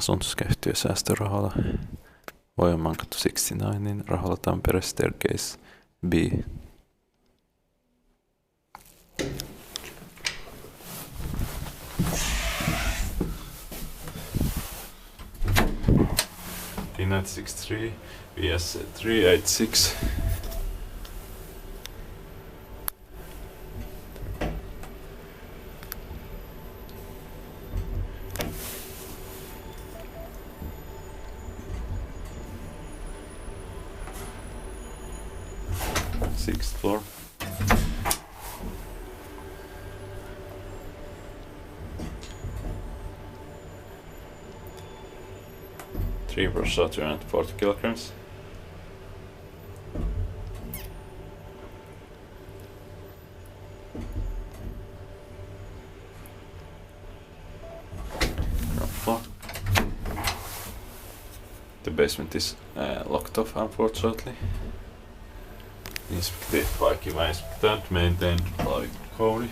asuntoskäyhtiö säästö Rahola. Voionmaankatu 69 in Rahola Tampere staircase B. D963 VS 386. Sixth floor. Three per shot, 240 kilograms. Ground floor. The basement is locked off, unfortunately. Inspected by inspected, maintained by Cody.